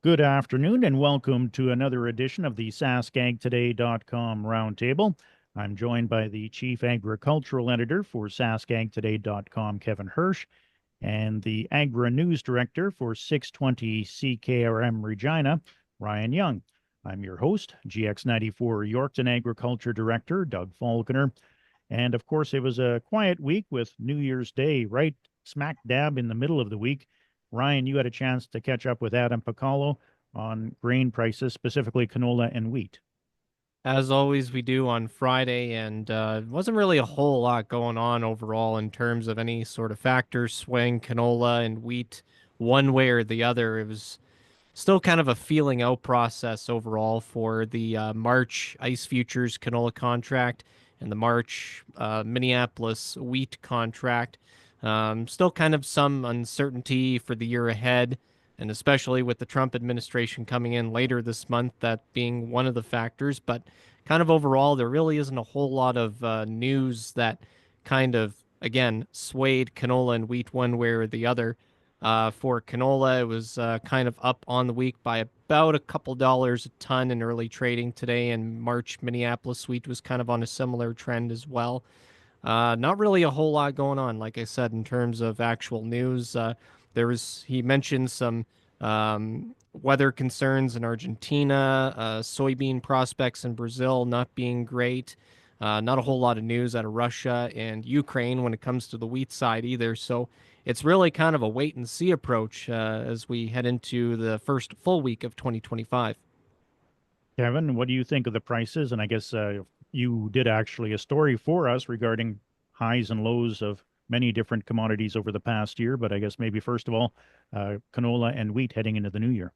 Good afternoon and welcome to another edition of the SaskAgToday.com Roundtable. I'm joined by the Chief Agricultural Editor for SaskAgToday.com, Kevin Hursh, and the AgriNews Director for 620 CKRM Regina, Ryan Young. I'm your host, GX94 Yorkton Agriculture Director, Doug Falconer. And of course, it was a quiet week with New Year's Day right smack dab in the middle of the week. Ryan, you had a chance to catch up with Adam Picallo on grain prices, specifically canola and wheat. As always, we do on Friday, and wasn't really a whole lot going on overall in terms of any sort of factor swing, canola and wheat one way or the other. It was still kind of a feeling out process overall for the March ice futures canola contract and the March Minneapolis wheat contract. Still kind of some uncertainty for the year ahead, and especially with the Trump administration coming in later this month, that being one of the factors. But kind of overall, there really isn't a whole lot of news that kind of, again, swayed canola and wheat one way or the other. For canola, it was kind of up on the week by about a couple dollars a ton in early trading today, and March Minneapolis wheat was kind of on a similar trend as well. Not really a whole lot going on, like I said, in terms of actual news. He mentioned some weather concerns in Argentina, soybean prospects in Brazil not being great. Not a whole lot of news out of Russia and Ukraine when it comes to the wheat side either. So it's really kind of a wait and see approach as we head into the first full week of 2025. Kevin, what do you think of the prices? And I guess you did actually a story for us regarding highs and lows of many different commodities over the past year. But I guess maybe first of all, canola and wheat heading into the new year.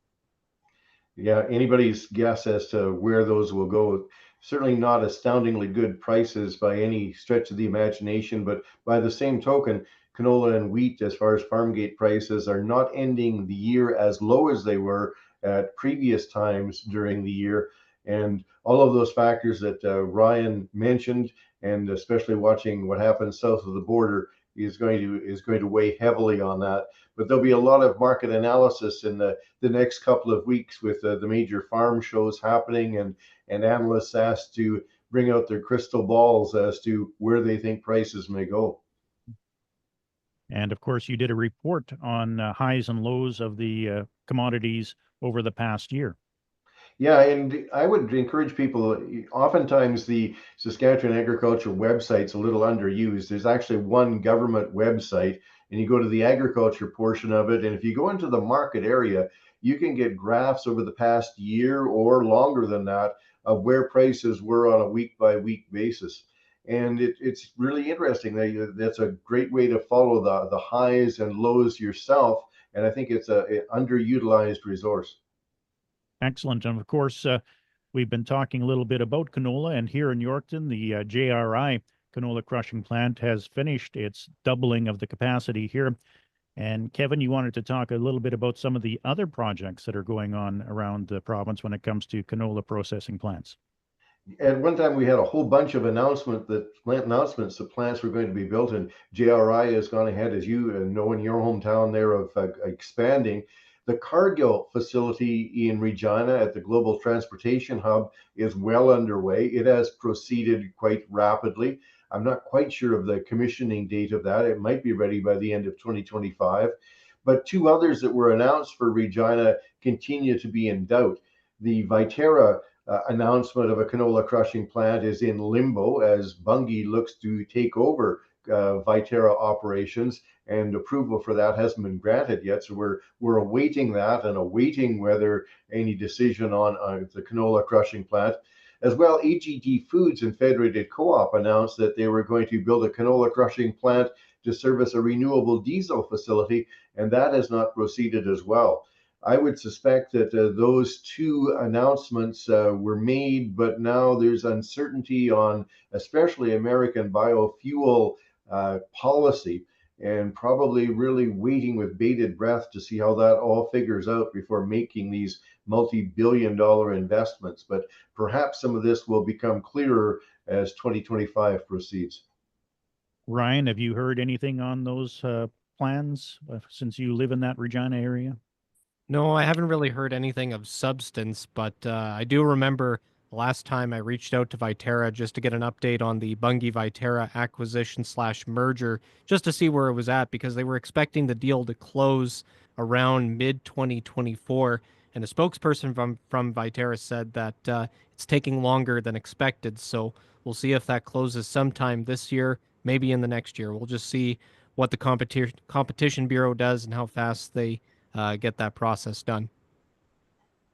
Yeah, anybody's guess as to where those will go. Certainly not astoundingly good prices by any stretch of the imagination, but by the same token, canola and wheat, as far as farm gate prices, are not ending the year as low as they were at previous times during the year. And all of those factors that Ryan mentioned, and especially watching what happens south of the border, is going to weigh heavily on that. But there'll be a lot of market analysis in the next couple of weeks with the major farm shows happening, and analysts asked to bring out their crystal balls as to where they think prices may go. And of course, you did a report on highs and lows of the commodities over the past year. Yeah, and I would encourage people, oftentimes the Saskatchewan agriculture website's a little underused. There's actually one government website, and you go to the agriculture portion of it, and if you go into the market area, you can get graphs over the past year or longer than that of where prices were on a week by week basis. And it's really interesting. That's a great way to follow the highs and lows yourself. And I think it's a underutilized resource. Excellent. And of course, we've been talking a little bit about canola, and here in Yorkton, the JRI canola crushing plant has finished its doubling of the capacity here. And Kevin, you wanted to talk a little bit about some of the other projects that are going on around the province when it comes to canola processing plants. At one time, we had a whole bunch of announcements that plants were going to be built, and JRI has gone ahead, as you know, in your hometown there, of expanding. The Cargill facility in Regina at the Global Transportation Hub is well underway. It has proceeded quite rapidly. I'm not quite sure of the commissioning date of that. It might be ready by the end of 2025. But two others that were announced for Regina continue to be in doubt. The Viterra announcement of a canola crushing plant is in limbo as Bunge looks to take over Viterra operations, and approval for that hasn't been granted yet. So we're awaiting that and awaiting whether any decision on the canola crushing plant. As well, AGD Foods and Federated Co-op announced that they were going to build a canola crushing plant to service a renewable diesel facility, and that has not proceeded as well. I would suspect that those two announcements were made, but now there's uncertainty on especially American biofuel policy, and probably really waiting with bated breath to see how that all figures out before making these multi-billion-dollar investments. But perhaps some of this will become clearer as 2025 proceeds. Ryan, have you heard anything on those plans since you live in that Regina area? No, I haven't really heard anything of substance, but I do remember last time I reached out to Viterra just to get an update on the Bunge Viterra acquisition slash merger, just to see where it was at, because they were expecting the deal to close around mid 2024. And a spokesperson from Viterra said that it's taking longer than expected. So we'll see if that closes sometime this year, maybe in the next year. We'll just see what the competition bureau does and how fast they get that process done.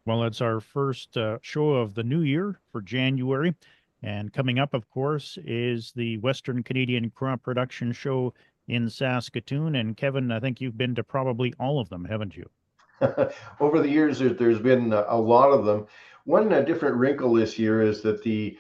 Well, it's our first show of the new year for January. And coming up, of course, is the Western Canadian Crop Production Show in Saskatoon. And Kevin, I think you've been to probably all of them, haven't you? Over the years, there's been a lot of them. One different wrinkle this year is that the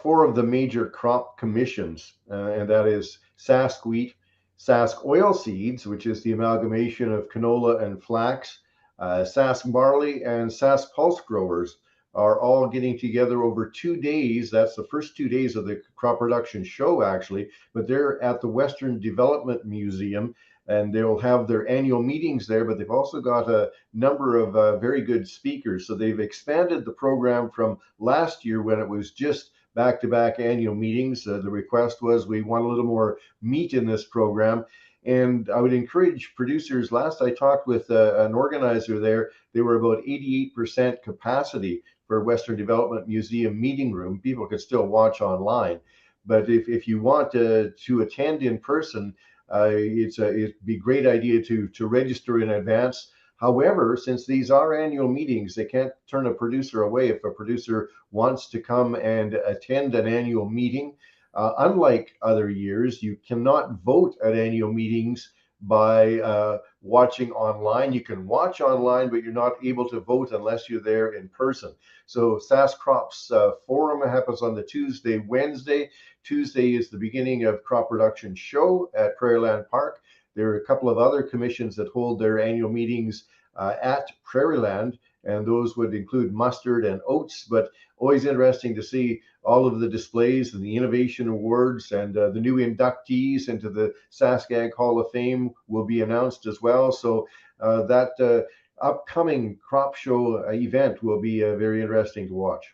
four of the major crop commissions, and that is Sask Wheat, Sask Oilseeds, which is the amalgamation of canola and flax, Sask Barley, and Sask Pulse Growers, are all getting together over 2 days. That's the first 2 days of the crop production show, actually, but they're at the Western Development Museum, and they'll have their annual meetings there, but they've also got a number of very good speakers. So they've expanded the program from last year when it was just back to back annual meetings. The request was we want a little more meat in this program. And I would encourage producers. Last I talked with an organizer there, they were about 88% capacity for Western Development Museum meeting room. People could still watch online. But if you want to attend in person, it'd be a great idea to register in advance. However, since these are annual meetings, they can't turn a producer away if a producer wants to come and attend an annual meeting. Unlike other years, you cannot vote at annual meetings by watching online. You can watch online, but you're not able to vote unless you're there in person. So Sask Crops Forum happens on the Tuesday, Wednesday. Tuesday is the beginning of crop production show at Prairieland Park. There are a couple of other commissions that hold their annual meetings at Prairieland, and those would include mustard and oats, but always interesting to see all of the displays and the innovation awards, and the new inductees into the SaskAg Hall of Fame will be announced as well. So that upcoming crop show event will be very interesting to watch.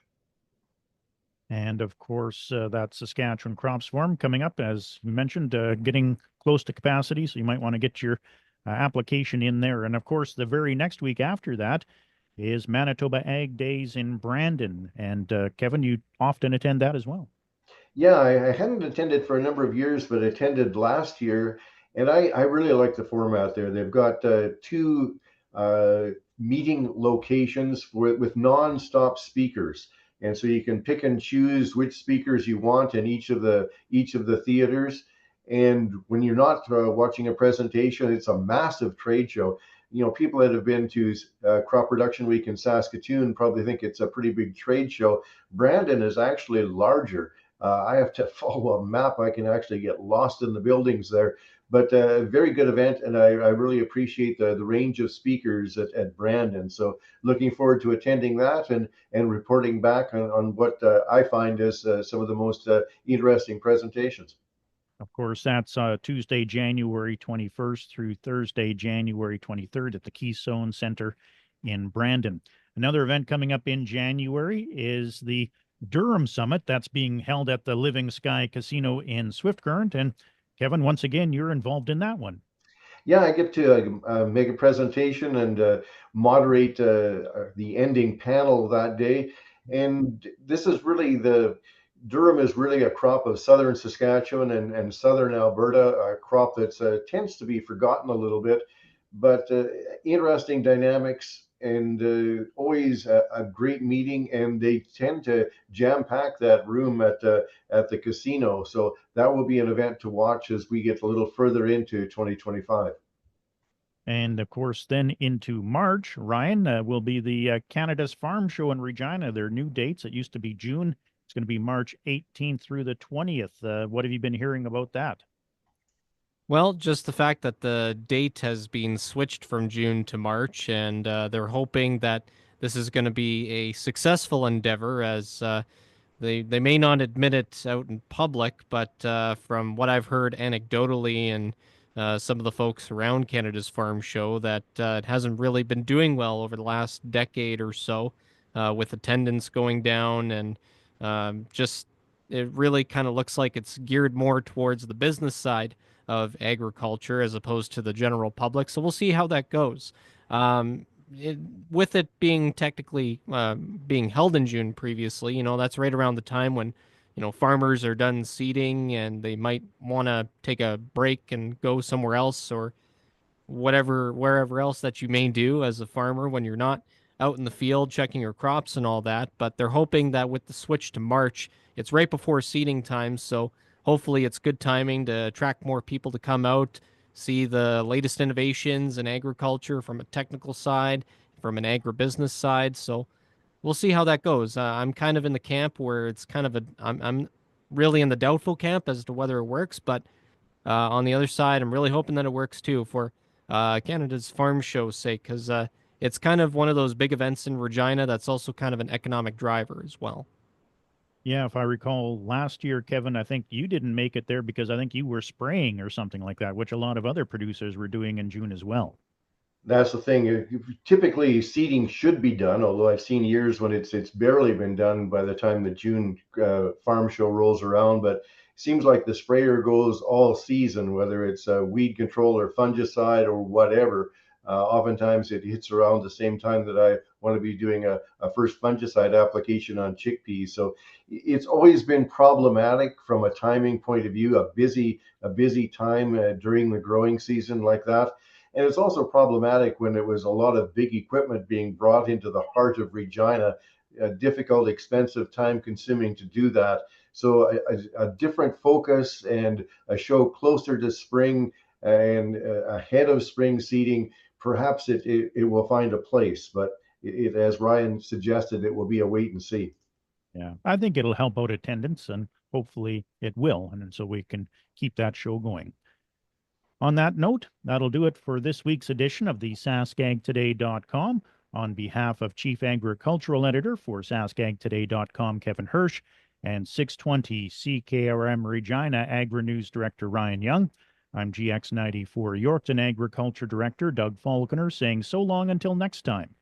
And of course, that Saskatchewan Crops Forum coming up, as you mentioned, getting close to capacity. So you might want to get your application in there. And of course, the very next week after that is Manitoba Ag Days in Brandon. And Kevin, you often attend that as well. Yeah, I hadn't attended for a number of years, but attended last year, and I really like the format there. They've got two meeting locations with non-stop speakers, and so you can pick and choose which speakers you want in each of the theaters. And when you're not watching a presentation, it's a massive trade show. People that have been to Crop Production Week in Saskatoon probably think it's a pretty big trade show. Brandon is actually larger. I have to follow a map. I can actually get lost in the buildings there. But a very good event, and I really appreciate the range of speakers at Brandon. So looking forward to attending that and reporting back on what I find as some of the most interesting presentations. Of course, that's Tuesday, January 21st through Thursday, January 23rd at the Keystone Center in Brandon. Another event coming up in January is the Durham Summit that's being held at the Living Sky Casino in Swift Current. And Kevin, once again, you're involved in that one. Yeah, I get to make a presentation and moderate the ending panel that day. And this is really Durham is really a crop of southern Saskatchewan and southern Alberta, a crop that tends to be forgotten a little bit, but interesting dynamics, and always a great meeting. And they tend to jam pack that room at the casino. So that will be an event to watch as we get a little further into 2025. And of course, then into March, Ryan, will be the Canada's Farm Show in Regina. Their new dates. It used to be June. It's going to be March 18th through the 20th. What have you been hearing about that? Well, just the fact that the date has been switched from June to March, and they're hoping that this is going to be a successful endeavor, as they may not admit it out in public, but from what I've heard anecdotally and some of the folks around Canada's Farm Show that it hasn't really been doing well over the last decade or so, with attendance going down and just it really kind of looks like it's geared more towards the business side of agriculture as opposed to the general public. So we'll see how that goes. Um, it, with it being technically being held in June previously, that's right around the time when farmers are done seeding and they might want to take a break and go somewhere else or wherever else that you may do as a farmer when you're not out in the field checking your crops and all that. But they're hoping that with the switch to March, it's right before seeding time. So hopefully it's good timing to attract more people to come out, see the latest innovations in agriculture from a technical side, from an agribusiness side. So we'll see how that goes. I'm kind of in the camp where it's kind of I'm really in the doubtful camp as to whether it works, but on the other side, I'm really hoping that it works too for Canada's farm show's sake, because it's kind of one of those big events in Regina that's also kind of an economic driver as well. Yeah, if I recall last year, Kevin, I think you didn't make it there because I think you were spraying or something like that, which a lot of other producers were doing in June as well. That's the thing. Typically, seeding should be done, although I've seen years when it's barely been done by the time the June farm show rolls around. But it seems like the sprayer goes all season, whether it's a weed control or fungicide or whatever. Oftentimes, it hits around the same time that I want to be doing a first fungicide application on chickpeas. So it's always been problematic from a timing point of view. A busy time during the growing season like that. And it's also problematic when it was a lot of big equipment being brought into the heart of Regina, difficult, expensive, time consuming to do that. So a different focus and a show closer to spring and ahead of spring seeding, perhaps it will find a place. But as Ryan suggested, it will be a wait and see. Yeah, I think it'll help out attendance and hopefully it will. And so we can keep that show going. On that note, that'll do it for this week's edition of the SaskAgToday.com. On behalf of Chief Agricultural Editor for SaskAgToday.com, Kevin Hursh, and 620 CKRM Regina AgriNews Director Ryan Young, I'm GX94 Yorkton Agriculture Director Doug Falconer saying so long until next time.